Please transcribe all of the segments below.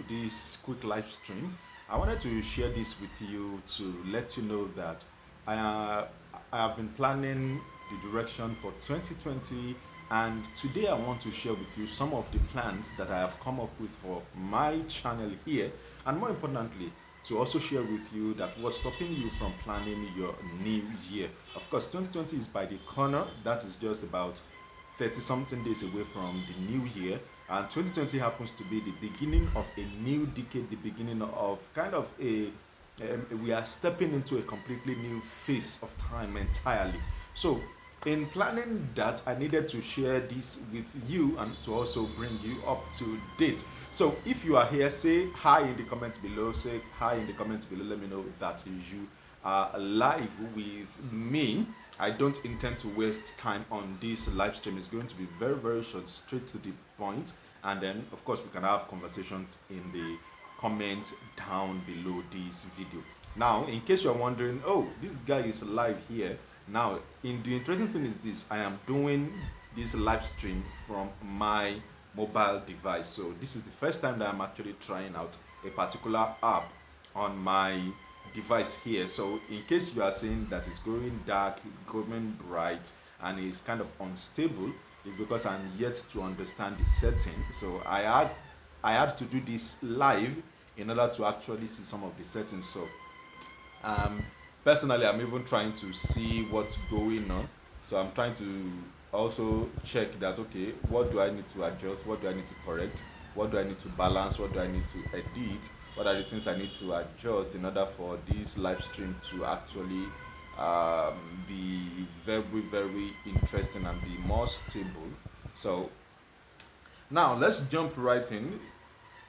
this quick live stream. I wanted to share this with you to let you know that I, uh, I have been planning the direction for 2020, and today I want to share with you some of the plans that I have come up with for my channel here, and more importantly, to also share with you that what's stopping you from planning your new year. Of course, 2020 is by the corner. That is just about 30 something days away from the new year, and 2020 happens to be the beginning of a new decade, the beginning of kind of a we are stepping into a completely new phase of time entirely. So in planning that, I needed to share this with you and to also bring you up to date. So if you are here, say hi in the comments below. Say hi in the comments below. Let me know that you are live with me. I don't intend to waste time on this live stream. It's going to be very, very short, straight to the point. And then, of course, we can have conversations in the comment down below this video. Now, in case you're wondering, oh, this guy is live here. Now, in the interesting thing is this: I am doing this live stream from my mobile device. So this is the first time that I'm actually trying out a particular app on my device here. So in case you are saying that it's going dark, going bright, and it's kind of unstable, it's because I'm yet to understand the setting. So I had to do this live in order to actually see some of the settings. So um, personally, I'm even trying to see what's going on. So I'm trying to also check that, okay, what do I need to adjust? What do I need to correct? What do I need to balance? What do I need to edit? What are the things I need to adjust in order for this live stream to actually be very, very interesting and be more stable? So now let's jump right in.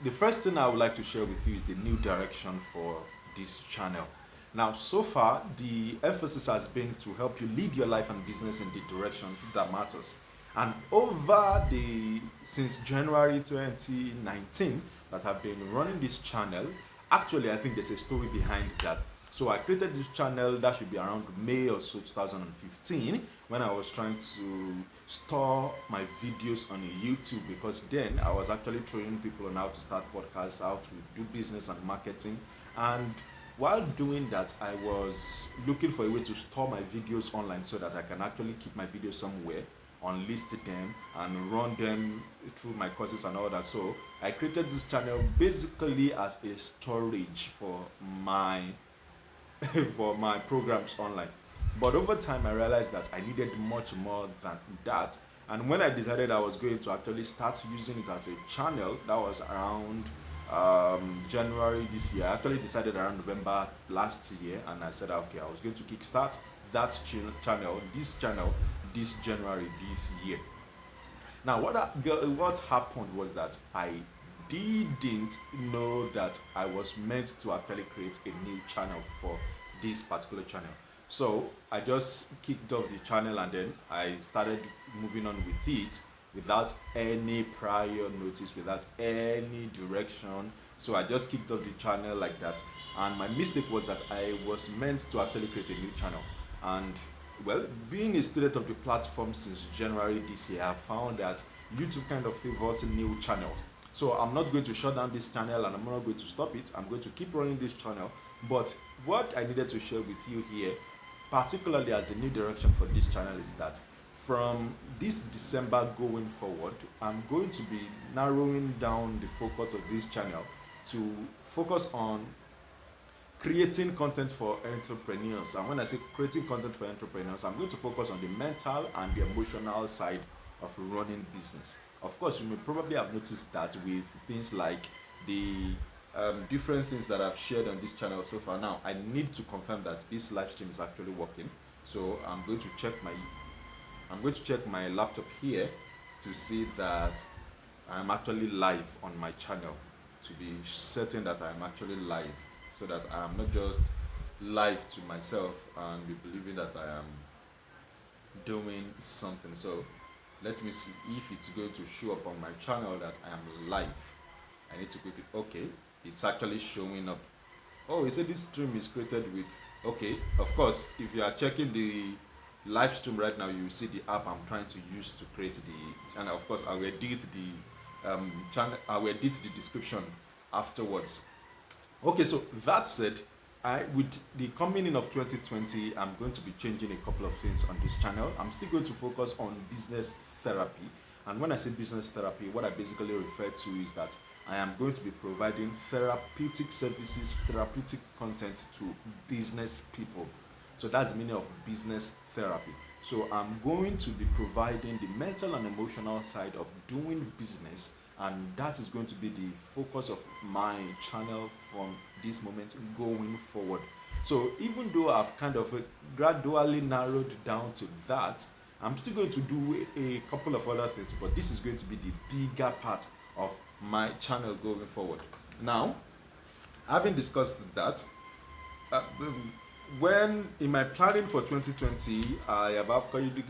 The first thing I would like to share with you is the new direction for this channel. Now, so far, the emphasis has been to help you lead your life and business in the direction that matters. And over the since January 2019 that I've been running this channel, actually, I think there's a story behind that. So I created this channel that should be around May or so 2015, when I was trying to store my videos on YouTube, because then I was actually training people on how to start podcasts, how to do business and marketing. And while doing that, I was looking for a way to store my videos online so that I can actually keep my videos somewhere, unlist them, and run them through my courses and all that. So I created this channel basically as a storage for my for my programs online. But over time, I realized that I needed much more than that. And when I decided I was going to actually start using it as a channel, that was around January this year. I actually decided around November last year, and I said, okay, I was going to kickstart that channel, this January this year. Now, what happened was that I didn't know that I was meant to actually create a new channel for this particular channel. So I just kicked off the channel, and then I started moving on with it without any prior notice, without any direction. So I just kicked off the channel like that. And my mistake was that I was meant to actually create a new channel. And well, being a student of the platform since January this year, I found that YouTube kind of favors new channels. So I'm not going to shut down this channel, and I'm not going to stop it. I'm going to keep running this channel. But what I needed to share with you here, particularly as a new direction for this channel, is that from this December going forward, I'm going to be narrowing down the focus of this channel to focus on creating content for entrepreneurs. And when I say creating content for entrepreneurs, I'm going to focus on the mental and the emotional side of running business. Of course, you may probably have noticed that with things like the different things that I've shared on this channel so far. Now, I need to confirm that this live stream is actually working. So I'm going to check my laptop here to see that I'm actually live on my channel, to be certain that I'm actually live, so that I'm not just live to myself and be believing that I am doing something. So let me see if it's going to show up on my channel that I am live. I need to click it. Okay, it's actually showing up. Oh, you said this stream is created with, okay, of course, if you are checking the live stream right now, you see the app I'm trying to use to create the channel. Of course, I will edit the channel, I will edit the description afterwards. Okay, so that said, with the coming in of 2020, I'm going to be changing a couple of things on this channel. I'm still going to focus on business therapy. And when I say business therapy, what I basically refer to is that I am going to be providing therapeutic services, therapeutic content to business people. So that's the meaning of business therapy. So I'm going to be providing the mental and emotional side of doing business, and that is going to be the focus of my channel from this moment going forward. So even though I've kind of gradually narrowed down to that, I'm still going to do a couple of other things, but this is going to be the bigger part of my channel going forward. Now, having discussed that, when in my planning for 2020, I have actually,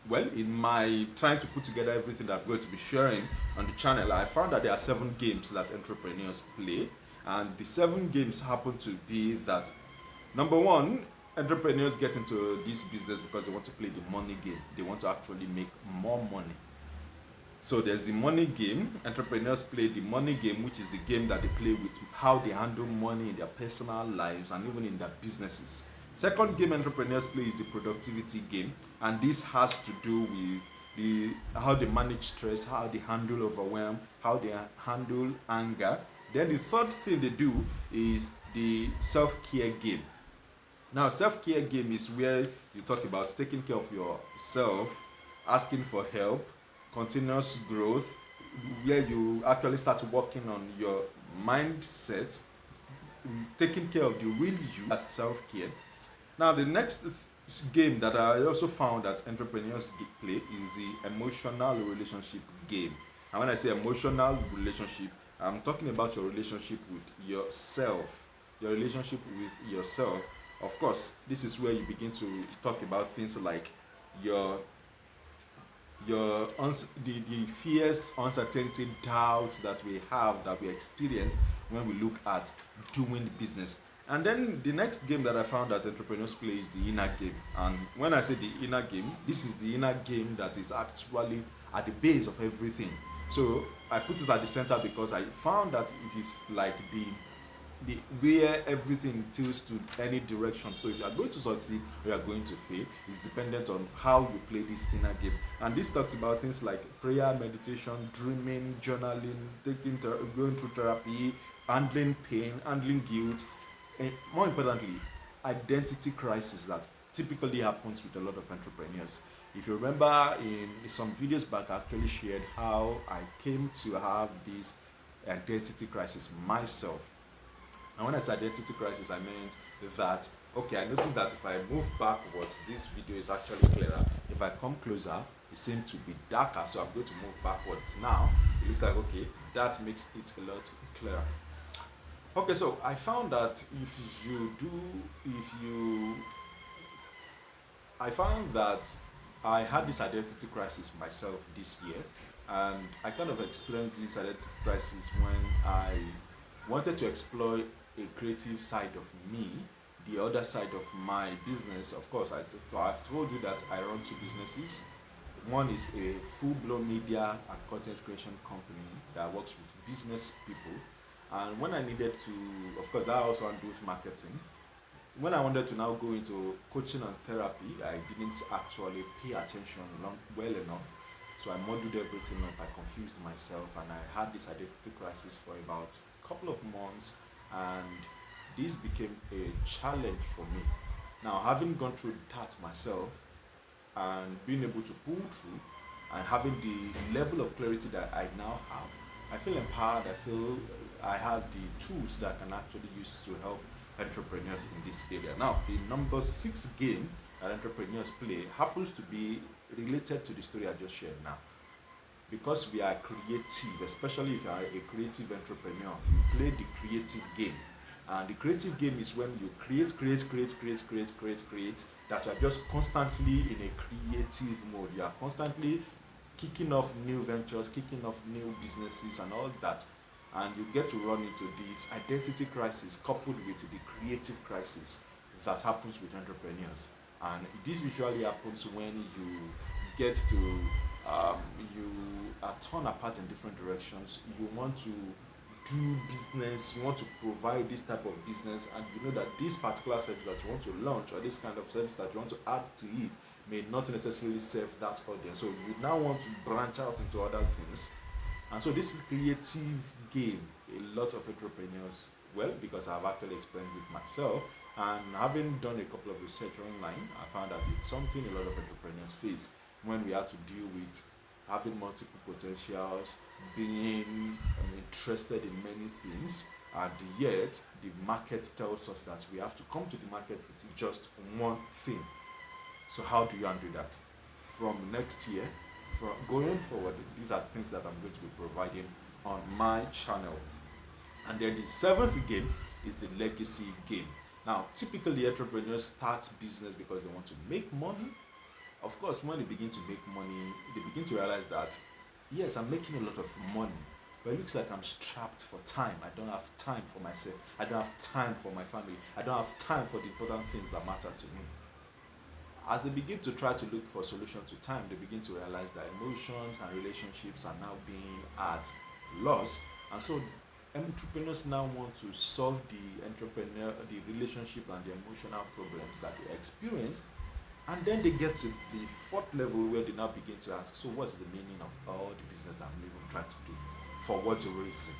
well, in my trying to put together everything that I'm going to be sharing on the channel, I found that there are 7 games that entrepreneurs play, and the 7 games happen to be that, number one, entrepreneurs get into this business because they want to play the money game. They want to actually make more money. So there's the money game. Entrepreneurs play the money game, which is the game that they play with how they handle money in their personal lives and even in their businesses. Second game entrepreneurs play is the productivity game, and this has to do with how they manage stress, how they handle overwhelm, how they handle anger. Then the third thing they do is the self-care game. Now, self-care game is where you talk about taking care of yourself, asking for help, continuous growth, where you actually start working on your mindset, taking care of the real you as self-care. Now, the next game that I also found that entrepreneurs play is the emotional relationship game. And when I say emotional relationship, I'm talking about your relationship with yourself. Your relationship with yourself. Of course, this is where you begin to talk about things like your the fears, uncertainty, doubts that we have, that we experience when we look at doing business. And then the next game that I found that entrepreneurs play is the inner game. And when I say the inner game, this is the inner game that is actually at the base of everything. So I put it at the center because I found that it is like the where everything tilts to any direction. So if you are going to succeed or you are going to fail, it's dependent on how you play this inner game. And this talks about things like prayer, meditation, dreaming, journaling, going through therapy, handling pain, handling guilt, and more importantly, identity crisis that typically happens with a lot of entrepreneurs. If you remember, in some videos back, I actually shared how I came to have this identity crisis myself. And when I say identity crisis, I meant that, okay, I noticed that if I move backwards, this video is actually clearer. If I come closer, it seems to be darker, so I'm going to move backwards. Now, it looks like, okay, that makes it a lot clearer. Okay, so I found that I found that I had this identity crisis myself this year, and I kind of experienced this identity crisis when I wanted to explore a creative side of me, the other side of my business. Of course, I've told you that I run 2 businesses. One is a full-blown media and content creation company that works with business people. And when I needed to, of course, I also do marketing. When I wanted to now go into coaching and therapy, I didn't actually pay attention well enough. So I muddled everything up, I confused myself, and I had this identity crisis for about a couple of months, and this became a challenge for me. Now, having gone through that myself and being able to pull through and having the level of clarity that I now have, I feel empowered. I feel I have the tools that I can actually use to help entrepreneurs in this area. Now, the number 6 game that entrepreneurs play happens to be related to the story I just shared now. Because we are creative, especially if you are a creative entrepreneur, you play the creative game. And the creative game is when you create, that you are just constantly in a creative mode. You are constantly kicking off new ventures, kicking off new businesses and all that. And you get to run into this identity crisis coupled with the creative crisis that happens with entrepreneurs. And this usually happens when you get to, you are torn apart in different directions. You want to do business, you want to provide this type of business, and you know that this particular service that you want to launch or this kind of service that you want to add to it may not necessarily serve that audience. So you now want to branch out into other things. And so this creative game, a lot of entrepreneurs, well, because I've actually experienced it myself, and having done a couple of research online, I found that it's something a lot of entrepreneurs face when we have to deal with having multiple potentials, being interested in many things, and yet the market tells us that we have to come to the market with just one thing. So how do you undo that? From next year, from going forward, these are things that I'm going to be providing on my channel. And then the seventh game is the legacy game. Now, typically entrepreneurs start business because they want to make money. Of course, when they begin to make money, they begin to realize that, yes, I'm making a lot of money, but it looks like I'm strapped for time. I don't have time for myself. I don't have time for my family. I don't have time for the important things that matter to me. As they begin to try to look for solution to time, they begin to realize that emotions and relationships are now being at loss. And so entrepreneurs now want to solve the relationship and the emotional problems that they experience. And then they get to the fourth level where they now begin to ask, so what's the meaning of all the business that I'm even trying to do? For what reason?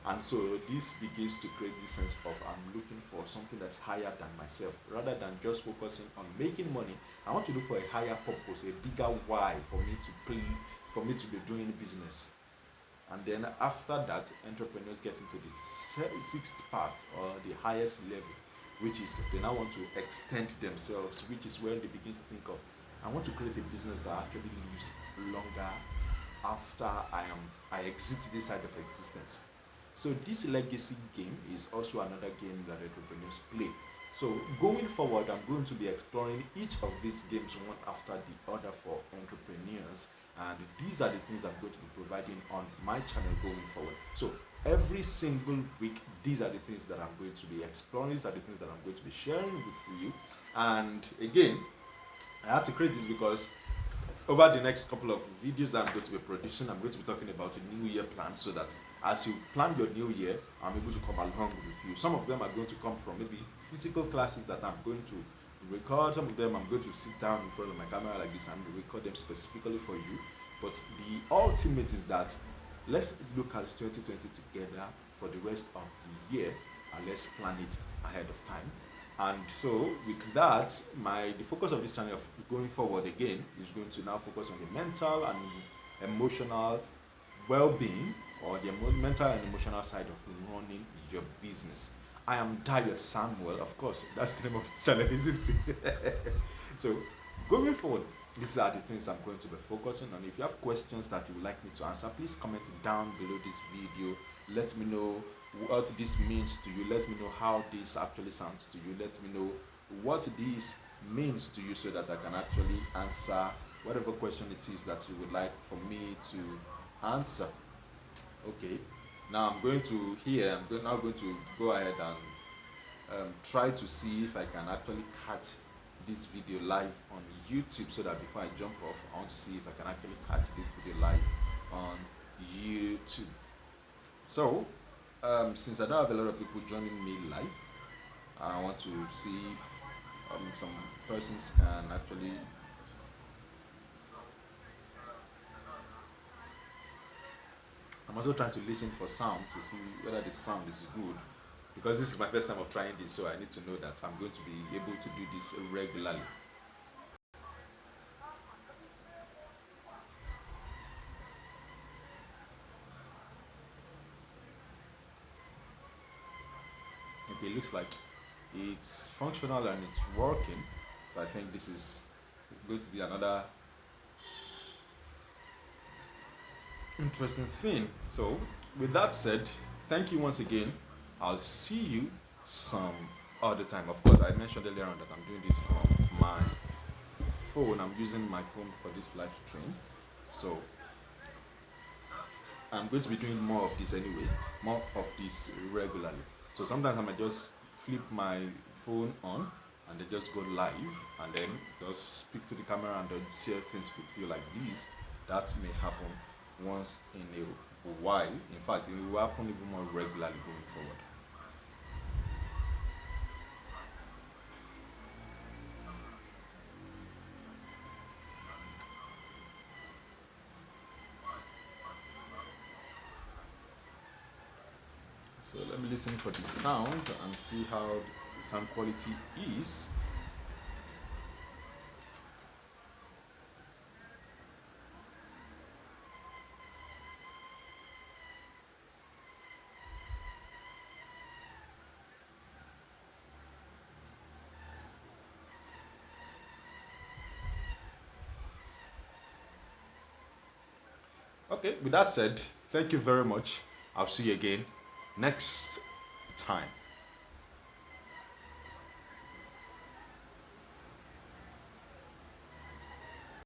And so this begins to create this sense of I'm looking for something that's higher than myself. Rather than just focusing on making money, I want to look for a higher purpose, a bigger why for me to play, for me to be doing business. And then after that, entrepreneurs get into the sixth part, or the highest level, which is they now want to extend themselves, which is where they begin to think of, I want to create a business that actually lives longer after I exit this side of existence. So this legacy game is also another game that entrepreneurs play. So going forward, I'm going to be exploring each of these games one after the other for entrepreneurs, and these are the things I'm going to be providing on my channel going forward. So every single week, these are the things that I'm going to be exploring, these are the things that I'm going to be sharing with you. And again, I had to create this because over the next couple of videos I'm going to be producing, I'm going to be talking about a new year plan, so that as you plan your new year, I'm able to come along with you. Some of them are going to come from maybe physical classes that I'm going to record. Some of them I'm going to sit down in front of my camera like this and record them specifically for you. But the ultimate is that let's look at 2020 together for the rest of the year, and let's plan it ahead of time. And so with that, the focus of this channel going forward again is going to now focus on the mental and emotional well-being, or the mental and emotional side of running your business. I am Dayo Samuel, of course, that's the name of the channel, isn't it? So going forward, these are the things I'm going to be focusing on. If you have questions that you would like me to answer, please comment down below this video. Let me know what this means to you. Let me know how this actually sounds to you. Let me know what this means to you, so that I can actually answer whatever question it is that you would like for me to answer. Okay, now I'm going to now going to go ahead and try to see if I can actually catch this video live on YouTube, so that before I jump off, I want to see if I can actually catch this video live on YouTube. So since I don't have a lot of people joining me live, I want to see if some persons can actually I'm also trying to listen for sound to see whether the sound is good, because this is my first time of trying this, so I need to know that I'm going to be able to do this regularly. Okay, it looks like it's functional and it's working, so I think this is going to be another interesting thing. So with that said, thank you once again. I'll see you some other time. Of course, I mentioned earlier on that I'm doing this from my phone. I'm using my phone for this live stream, so I'm going to be doing more of this anyway, more of this regularly. So sometimes I might just flip my phone on and then just go live, and then just speak to the camera and then share things with you like this. That may happen once in a why. In fact, it will happen even more regularly going forward. So let me listen for the sound and see how the sound quality is. Okay, with that said, thank you very much. I'll see you again next time.